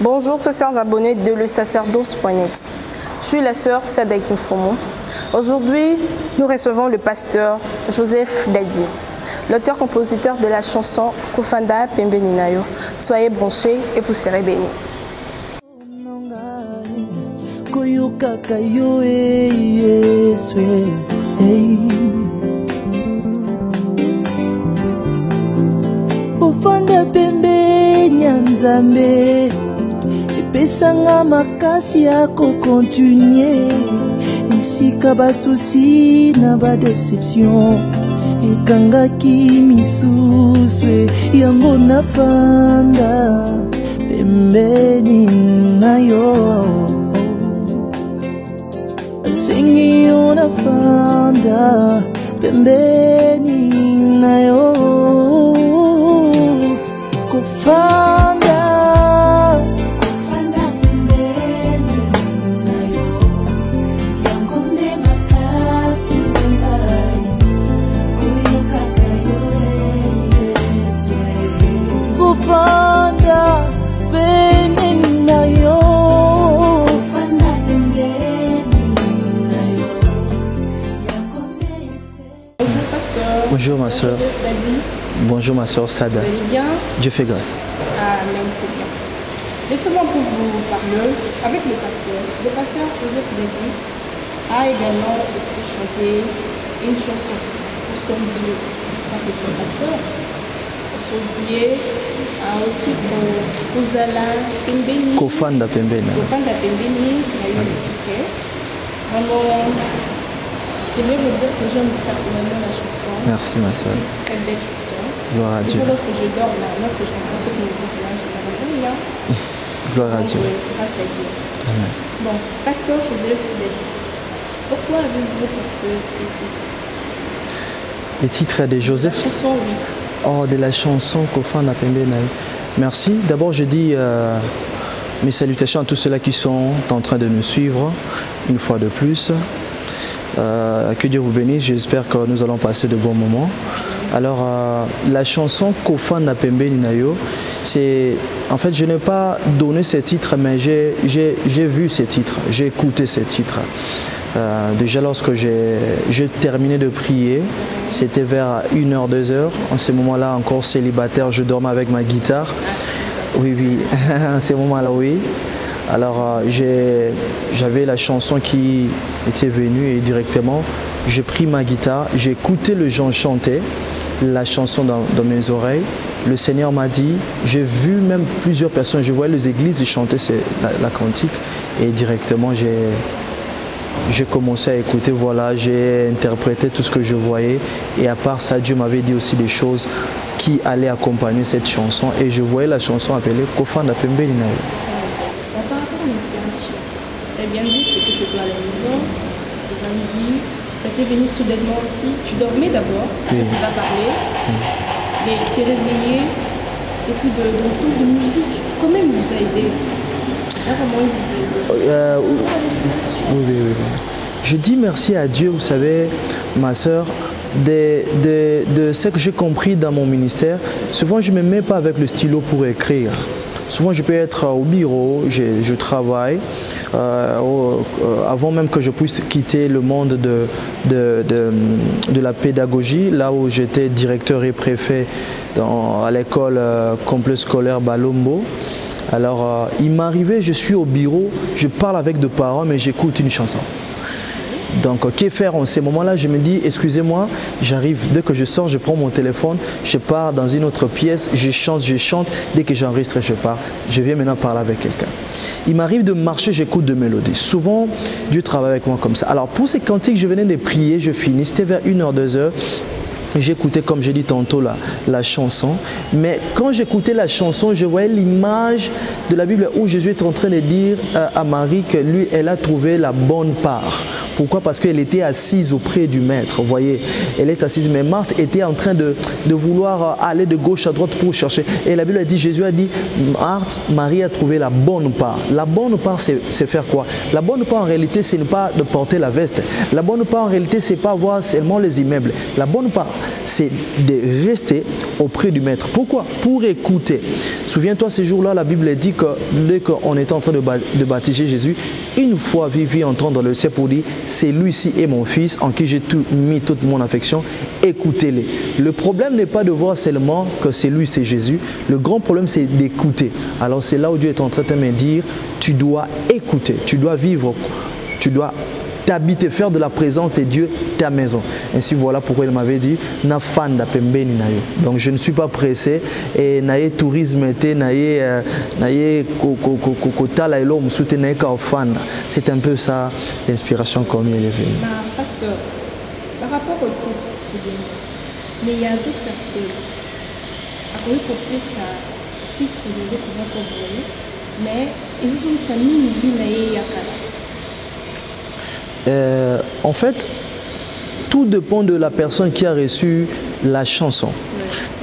Bonjour tous chers abonnés de lesacerdoce.net. Je suis la sœur Sadek Infomo. Aujourd'hui, nous recevons le pasteur Joseph Dadi, l'auteur-compositeur de la chanson Kofanda Pembe Ninayo. Soyez branchés et vous serez bénis. Kofanda Pembe Nyanzambe Epesanga makasi ya kokontinue Esika basusi na ba déception Ekangaki misuswe yango nafanda pembeni nayo Asengi yo nafanda pembeni nayo Bonjour ma soeur. Bonjour ma soeur Sada. Vous allez bien? Dieu fait grâce. Amen, c'est bien. Laissez-moi pour vous parler avec le pasteur. Le pasteur Joseph Dadi a également aussi chanté une chanson pour son Dieu. Parce que c'est un pasteur. Pour son Dieu, au titre Kozala Pembeni. Kofanda Pembeni. Kofanda Pembeni. Vraiment, j'aimerais vous dire que j'aime personnellement la chanson. Merci ma soeur. Très belle chanson. Gloire à Dieu. Lorsque je dors là, lorsque je entends cette musique-là, je me réveille là. Gloire à Dieu. Grâce à Dieu. Amen. Bon, pasteur Joseph Dadi, pourquoi avez-vous porté ce titre? Le titre de Joseph. La chanson, oui. Oh, de la chanson Kofanda Pembe Ninayo. Merci. D'abord, je dis mes salutations à tous ceux-là qui sont en train de nous suivre une fois de plus. Que Dieu vous bénisse, j'espère que nous allons passer de bons moments. Alors, la chanson Kofanda Pembe Ninayo, c'est... En fait, je n'ai pas donné ce titre, mais j'ai vu ce titre, j'ai écouté ce titre. Déjà, lorsque j'ai terminé de prier, c'était vers 1h, 2h. En ce moment-là, encore célibataire, je dormais avec ma guitare. Oui, oui, en ce moment-là, oui. Alors j'avais la chanson qui était venue et directement j'ai pris ma guitare, j'ai écouté le gens chanter la chanson dans mes oreilles. Le Seigneur m'a dit, j'ai vu même plusieurs personnes, je voyais les églises chanter la cantique et directement j'ai commencé à écouter, voilà, j'ai interprété tout ce que je voyais et à part ça, Dieu m'avait dit aussi des choses qui allaient accompagner cette chanson et je voyais la chanson appelée Kofanda Pembe Ninayo. Par rapport à l'inspiration, tu as bien dit, c'était chez toi à la maison, tu as bien dit, ça t'est venu soudainement aussi. Tu dormais d'abord, oui. On vous a parlé, et s'est réveillé, et puis de ton de musique, quand même il vous a aidé. Vraiment, il vous a aidé. Oui. Je dis merci à Dieu, vous savez, ma soeur, de ce que j'ai compris dans mon ministère. Souvent, je ne me mets pas avec le stylo pour écrire. Souvent, je peux être au bureau, je travaille, avant même que je puisse quitter le monde de la pédagogie, là où j'étais directeur et préfet à l'école complexe scolaire Balombo. Alors, il m'arrivait, je suis au bureau, je parle avec des parents, mais j'écoute une chanson. Donc, que faire en ces moments-là? Je me dis, excusez-moi, j'arrive, dès que je sors, je prends mon téléphone, je pars dans une autre pièce, je chante, dès que j'enregistre, je pars. Je viens maintenant parler avec quelqu'un. Il m'arrive de marcher, j'écoute de mélodies. Souvent, Dieu travaille avec moi comme ça. Alors, pour ces cantiques, je venais de prier, je finis, c'était vers 1h, 2h. J'écoutais, comme j'ai dit tantôt, la chanson. Mais quand j'écoutais la chanson, je voyais l'image de la Bible où Jésus est en train de dire à Marie que lui, elle a trouvé la bonne part. Pourquoi? Parce qu'elle était assise auprès du maître. Vous voyez, elle est assise. Mais Marthe était en train de vouloir aller de gauche à droite pour chercher. Et la Bible a dit, Jésus a dit, Marthe, Marie a trouvé la bonne part. La bonne part, c'est faire quoi? La bonne part, en réalité, c'est ne pas de porter la veste. La bonne part, en réalité, c'est pas voir seulement les immeubles. La bonne part, c'est de rester auprès du maître. Pourquoi? Pour écouter. Souviens-toi, ces jours-là, la Bible dit que dès qu'on était en train de baptiser Jésus, une fois Vivi entendre le ciel pour dire, c'est lui-ci est mon fils en qui j'ai mis toute mon affection, écoutez-les. Le problème n'est pas de voir seulement que c'est lui, c'est Jésus. Le grand problème, c'est d'écouter. Alors c'est là où Dieu est en train de me dire, tu dois écouter, tu dois vivre, tu dois t'habiter, faire de la présence de Dieu ta maison. Ainsi voilà pourquoi il m'avait dit na fanda pembeni na yo. Donc je ne suis pas pressé et naie tourisme était naie kotala elo msute naie ka fanda. C'est un peu ça l'inspiration comme il est venu. Pasteur, par rapport au titre, c'est bien. Mais il y a d'autres personnes à quoi il ça titre de l'eau mais ils ont ça mine vie naie yakala. En fait, tout dépend de la personne qui a reçu la chanson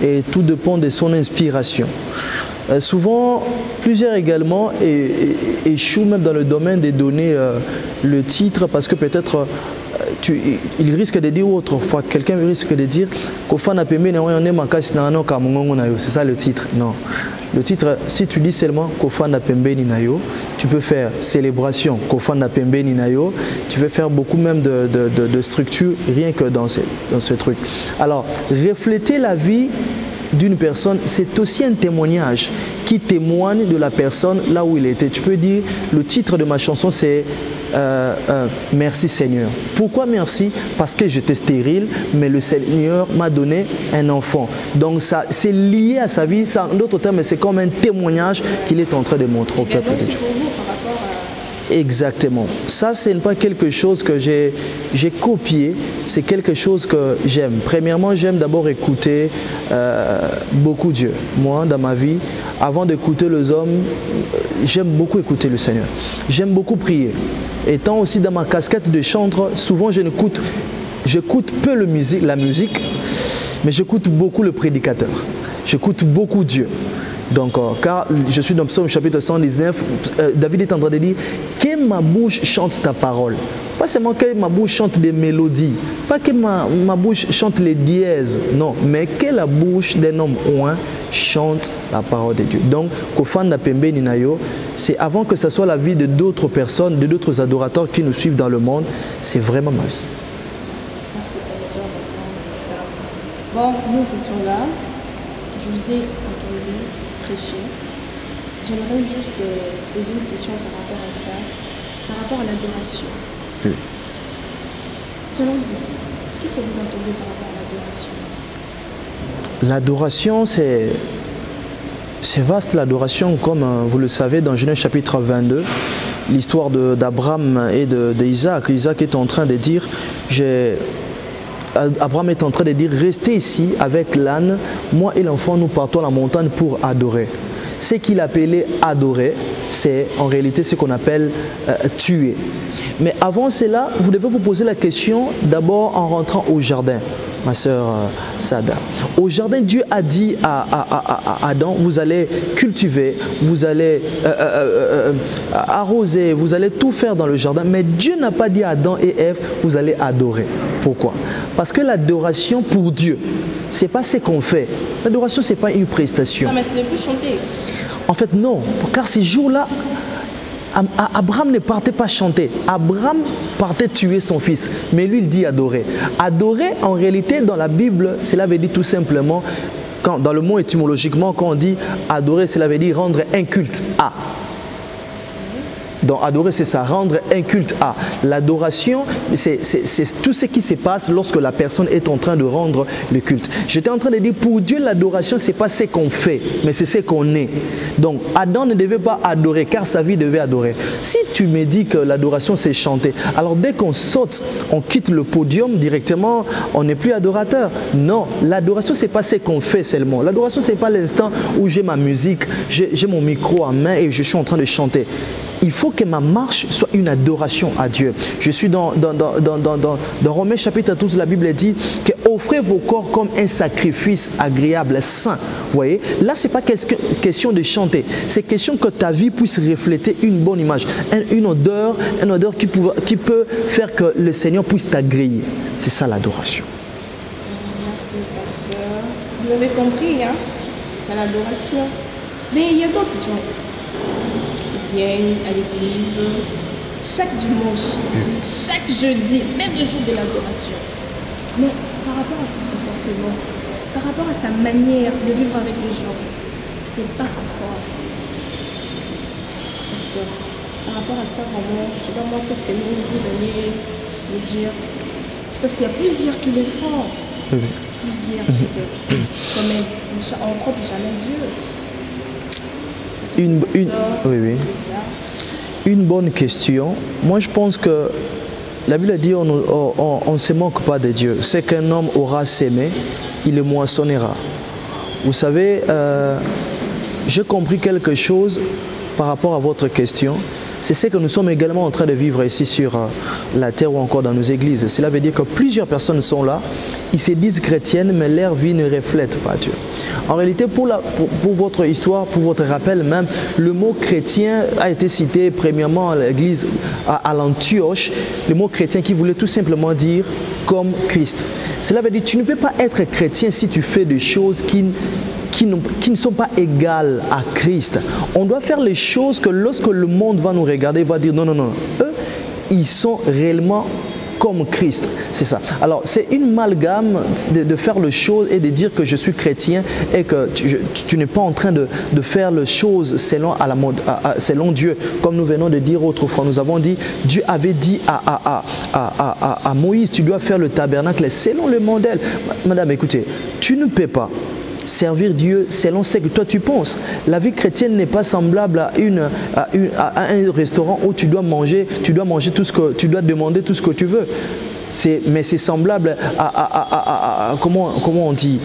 et tout dépend de son inspiration. Souvent, plusieurs également échouent même dans le domaine de donner le titre parce que peut-être il risque de dire autrefois, quelqu'un risque de dire c'est ça le titre. Non. Le titre, si tu dis seulement Kofanda Pembeni Nayo, tu peux faire célébration Kofanda Pembeni Nayo, tu peux faire beaucoup même de structures rien que dans ce truc. Alors, refléter la vie d'une personne, c'est aussi un témoignage qui témoigne de la personne là où il était. Tu peux dire, le titre de ma chanson c'est Merci Seigneur. Pourquoi merci? Parce que j'étais stérile, mais le Seigneur m'a donné un enfant. Donc ça, c'est lié à sa vie. En d'autres termes, c'est comme un témoignage qu'il est en train de montrer au peuple de Dieu. Exactement. Ça, ce n'est pas quelque chose que j'ai copié, c'est quelque chose que j'aime. Premièrement, j'aime d'abord écouter beaucoup Dieu. Moi, dans ma vie, avant d'écouter les hommes, j'aime beaucoup écouter le Seigneur. J'aime beaucoup prier. Étant aussi dans ma casquette de chanteur, souvent j'écoute peu la musique, mais j'écoute beaucoup le prédicateur. J'écoute beaucoup Dieu. Donc, car je suis dans Psaume chapitre 119, David est en train de dire que ma bouche chante ta parole. Pas seulement que ma bouche chante des mélodies, pas que ma bouche chante les dièses, non, mais que la bouche d'un homme oint chante la parole de Dieu. Donc, Kofanda Pembeni Nayo, c'est avant que ce soit la vie de d'autres personnes, de d'autres adorateurs qui nous suivent dans le monde, c'est vraiment ma vie. Merci, pasteur. Bon, nous étions là, je vous ai entendu prêcher. J'aimerais juste poser une question par rapport à ça, par rapport à l'adoration. Oui. Selon vous, qu'est-ce que vous entendez par rapport à l'adoration? L'adoration, c'est vaste, l'adoration, comme vous le savez dans Genèse chapitre 22, l'histoire d'Abraham et d'Isaac. Isaac est en train de dire, Abraham est en train de dire, restez ici avec l'âne, moi et l'enfant, nous partons à la montagne pour adorer. Ce qu'il appelait adorer, c'est en réalité ce qu'on appelle tuer. Mais avant cela, vous devez vous poser la question d'abord en rentrant au jardin, ma sœur Sada. Au jardin, Dieu a dit à Adam, vous allez cultiver, vous allez arroser, vous allez tout faire dans le jardin. Mais Dieu n'a pas dit à Adam et Ève, vous allez adorer. Pourquoi? Parce que l'adoration pour Dieu, ce n'est pas ce qu'on fait. L'adoration, ce n'est pas une prestation. Non, mais ce n'est plus chanter. En fait, non. Car ces jours-là, Abraham ne partait pas chanter. Abraham partait tuer son fils. Mais lui, il dit adorer. Adorer, en réalité, dans la Bible, cela veut dire tout simplement, dans le mot étymologiquement, quand on dit adorer, cela veut dire rendre un culte à. Donc adorer, c'est ça, rendre un culte à. L'adoration, c'est tout ce qui se passe lorsque la personne est en train de rendre le culte. J'étais en train de dire, pour Dieu, l'adoration, ce n'est pas ce qu'on fait, mais c'est ce qu'on est. Donc Adam ne devait pas adorer, car sa vie devait adorer. Si tu me dis que l'adoration, c'est chanter, alors dès qu'on saute, on quitte le podium directement, on n'est plus adorateur. Non, l'adoration, ce n'est pas ce qu'on fait seulement. L'adoration, ce n'est pas l'instant où j'ai ma musique, j'ai mon micro en main et je suis en train de chanter. il faut que ma marche soit une adoration à Dieu. Je suis dans Romains chapitre 12, la Bible dit que offrez vos corps comme un sacrifice agréable, saint. Vous voyez, là, ce n'est pas question de chanter. C'est question que ta vie puisse refléter une bonne image, une odeur qui peut faire que le Seigneur puisse t'agréer. C'est ça l'adoration. Merci, pasteur. Vous avez compris, hein? C'est ça l'adoration. Mais il y a d'autres gens. Ils viennent à l'église chaque dimanche, chaque jeudi, même le jour de l'adoration. Mais par rapport à son comportement, par rapport à sa manière de vivre avec les gens, ce n'est pas conforme. Pasteur, par rapport à ça, vraiment, je ne sais pas moi, qu'est-ce que vous allez me dire? Parce qu'il y a plusieurs qui le font. Plusieurs, pasteur. Quand même, on ne croit plus jamais Dieu. Une bonne question. Moi, je pense que la Bible dit on ne se moque pas de Dieu. C'est qu'un homme aura sémé, il le moissonnera. Vous savez, j'ai compris quelque chose par rapport à votre question. C'est ce que nous sommes également en train de vivre ici sur la terre ou encore dans nos églises. Cela veut dire que plusieurs personnes sont là, ils se disent chrétiennes, mais leur vie ne reflète pas Dieu. En réalité, pour votre histoire, pour votre rappel même, le mot chrétien a été cité premièrement à l'église à l'Antioche, le mot chrétien qui voulait tout simplement dire comme Christ. Cela veut dire que tu ne peux pas être chrétien si tu fais des choses qui ne sont pas égales à Christ. On doit faire les choses que lorsque le monde va nous regarder, il va dire non, non, non. Eux, ils sont réellement comme Christ. C'est ça. Alors, c'est une amalgame de faire les choses et de dire que je suis chrétien et que tu n'es pas en train de faire les choses selon Dieu. Comme nous venons de dire autrefois, nous avons dit, Dieu avait dit à Moïse, tu dois faire le tabernacle selon le modèle. Madame, écoutez, tu ne peux pas servir Dieu selon ce que toi tu penses. La vie chrétienne n'est pas semblable à un restaurant où tu dois manger tout ce que tu dois demander tout ce que tu veux. Mais c'est semblable à comment on dit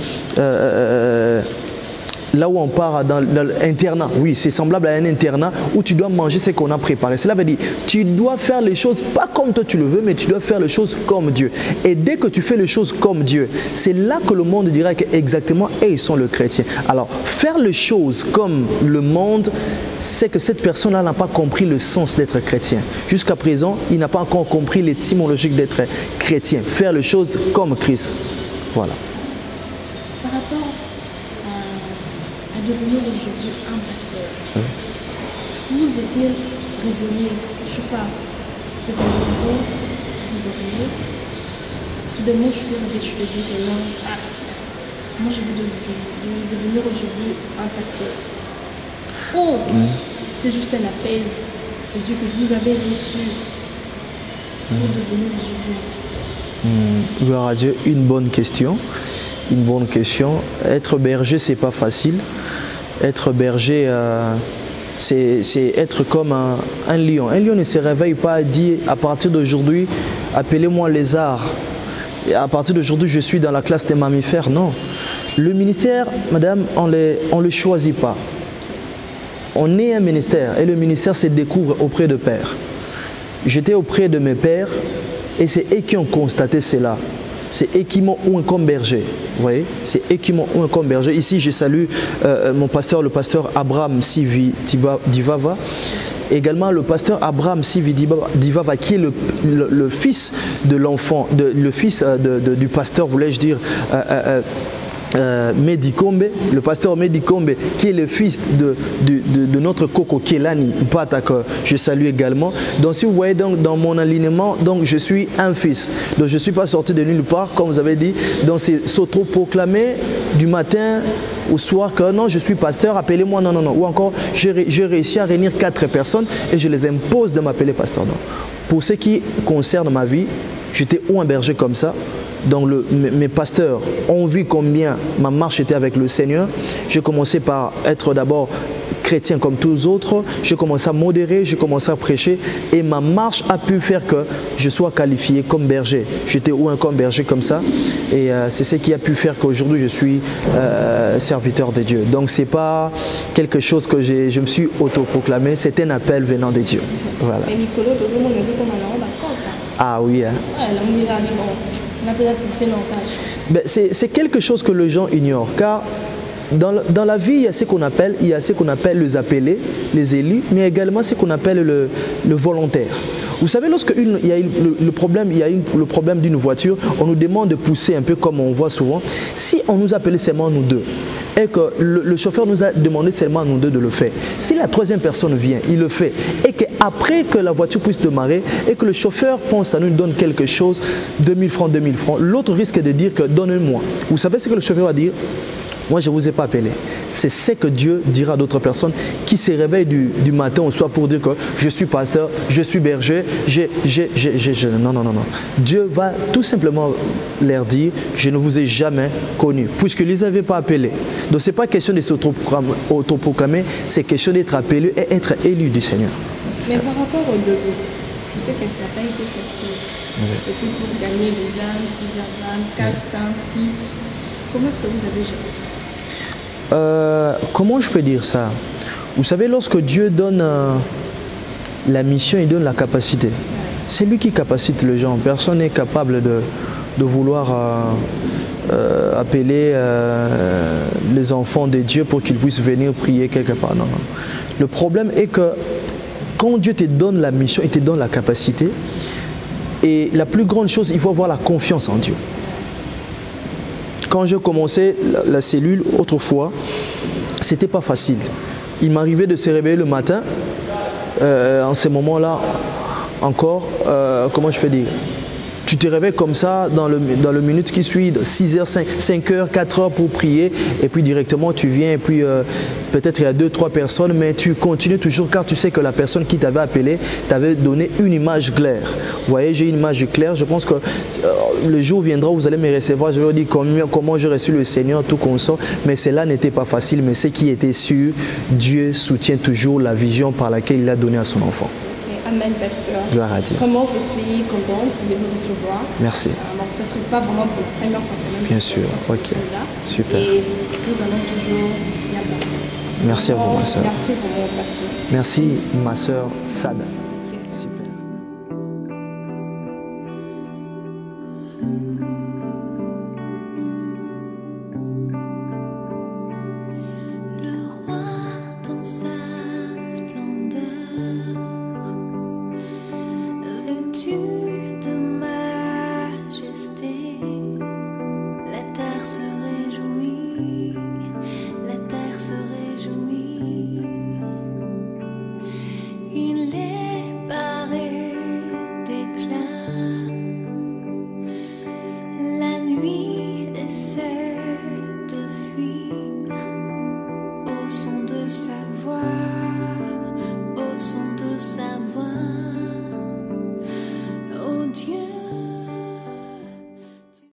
là où on part dans l'internat. Oui, c'est semblable à un internat où tu dois manger ce qu'on a préparé. Cela veut dire tu dois faire les choses pas comme toi tu le veux, mais tu dois faire les choses comme Dieu. Et dès que tu fais les choses comme Dieu, c'est là que le monde dira qu'exactement ils sont le chrétien. Alors, faire les choses comme le monde, c'est que cette personne-là n'a pas compris le sens d'être chrétien. Jusqu'à présent, il n'a pas encore compris l'étymologie d'être chrétien. Faire les choses comme Christ. Voilà. Par rapport à devenir aujourd'hui un pasteur, vous étiez réveillé, je ne sais pas, vous êtes à la maison, vous dormez, soudainement je te réveille, je te dis vraiment, moi je veux devenir aujourd'hui un pasteur. Oh, c'est juste un appel de Dieu que vous avez reçu pour devenir aujourd'hui un pasteur. Gloire à Dieu, une bonne question. Une bonne question. Être berger, c'est pas facile. Être berger, c'est être comme un lion. Un lion ne se réveille pas et dit à partir d'aujourd'hui, appelez-moi lézard. Et à partir d'aujourd'hui, je suis dans la classe des mammifères. Non. Le ministère, madame, on le choisit pas. On est un ministère et le ministère se découvre auprès de pères. J'étais auprès de mes pères et c'est eux qui ont constaté cela. C'est eux qui m'ont eu comme berger. Vous voyez, c'est eux qui m'ont eu comme berger. Ici, je salue mon pasteur, le pasteur Abraham Sivi Divava. Également le pasteur Abraham Sivi Divava, qui est le fils de l'enfant, le fils du pasteur, voulais-je dire, Medi Kombe, le pasteur Medi Kombe, qui est le fils de notre Koko Kelani Pata, que je salue également. Donc si vous voyez donc, dans mon alignement, donc je suis un fils. Donc je ne suis pas sorti de nulle part, comme vous avez dit. Donc c'est s'auto-proclamer du matin au soir que non, je suis pasteur, appelez-moi, non, non, non. Ou encore, j'ai réussi à réunir 4 personnes et je les impose de m'appeler pasteur. Non. Pour ce qui concerne ma vie, j'étais ou un berger comme ça. Donc mes pasteurs ont vu combien ma marche était avec le Seigneur. J'ai commencé par être d'abord chrétien comme tous les autres, j'ai commencé à modérer, j'ai commencé à prêcher et ma marche a pu faire que je sois qualifié comme berger. J'étais ou comme berger comme ça et c'est ce qui a pu faire qu'aujourd'hui je suis serviteur de Dieu. Donc c'est pas quelque chose que je me suis autoproclamé, c'est un appel venant de Dieu. Voilà. Ah oui. Hein. Ben, c'est quelque chose que les gens ignorent car dans la vie, il y a ce qu'on appelle les appelés, les élus, mais également ce qu'on appelle le volontaire. Vous savez, lorsqu'il y a le problème d'une voiture, on nous demande de pousser un peu comme on voit souvent. Si on nous appelait seulement nous deux, et que le chauffeur nous a demandé seulement à nous deux de le faire, si la troisième personne vient, il le fait, et qu'après que la voiture puisse démarrer, et que le chauffeur pense à nous donne quelque chose, 2000 francs, l'autre risque de dire que donne-moi. Vous savez ce que le chauffeur va dire? Moi, je ne vous ai pas appelé. C'est ce que Dieu dira à d'autres personnes qui se réveillent du matin au soir pour dire que je suis pasteur, je suis berger, Non. Dieu va tout simplement leur dire, je ne vous ai jamais connu, puisque ne les avait pas appelés. Donc, ce n'est pas question de s'autoproclamer, c'est question d'être appelé et être élu du Seigneur. Mais par rapport au début, je sais que ça n'a pas été facile. Et puis pour gagner des âmes, plusieurs âmes, 4, 5, 6... Comment est-ce que vous avez géré tout ça? Comment je peux dire ça? Vous savez, lorsque Dieu donne la mission, il donne la capacité. C'est lui qui capacite les gens. Personne n'est capable de vouloir appeler les enfants de Dieu pour qu'ils puissent venir prier quelque part. Non. Le problème est que quand Dieu te donne la mission, il te donne la capacité. Et la plus grande chose, il faut avoir la confiance en Dieu. Quand j'ai commencé la cellule, autrefois, c'était pas facile. Il m'arrivait de se réveiller le matin, en ces moments-là, encore, comment je peux dire, tu te réveilles comme ça dans le minute qui suit, 6h, 5h, 4h pour prier, et puis directement tu viens, et puis peut-être il y a 2-3 personnes, mais tu continues toujours car tu sais que la personne qui t'avait appelé t'avait donné une image claire. Vous voyez, j'ai une image claire, je pense que le jour viendra où vous allez me recevoir, je vais vous dire comment j'ai reçu le Seigneur, tout consort, mais cela n'était pas facile, mais ce qui était sûr, Dieu soutient toujours la vision par laquelle il a donné à son enfant. Amen, pasteur. Gloire à Dieu. Vraiment, je suis contente de vous recevoir. Merci. Donc, ce ne serait pas vraiment pour la première fois quand même. Bien sûr, ok. Super. Et nous allons toujours y avoir. Merci à vous, ma soeur. Merci pour votre passion. Merci, ma soeur Sada. Super. Au son de sa voix.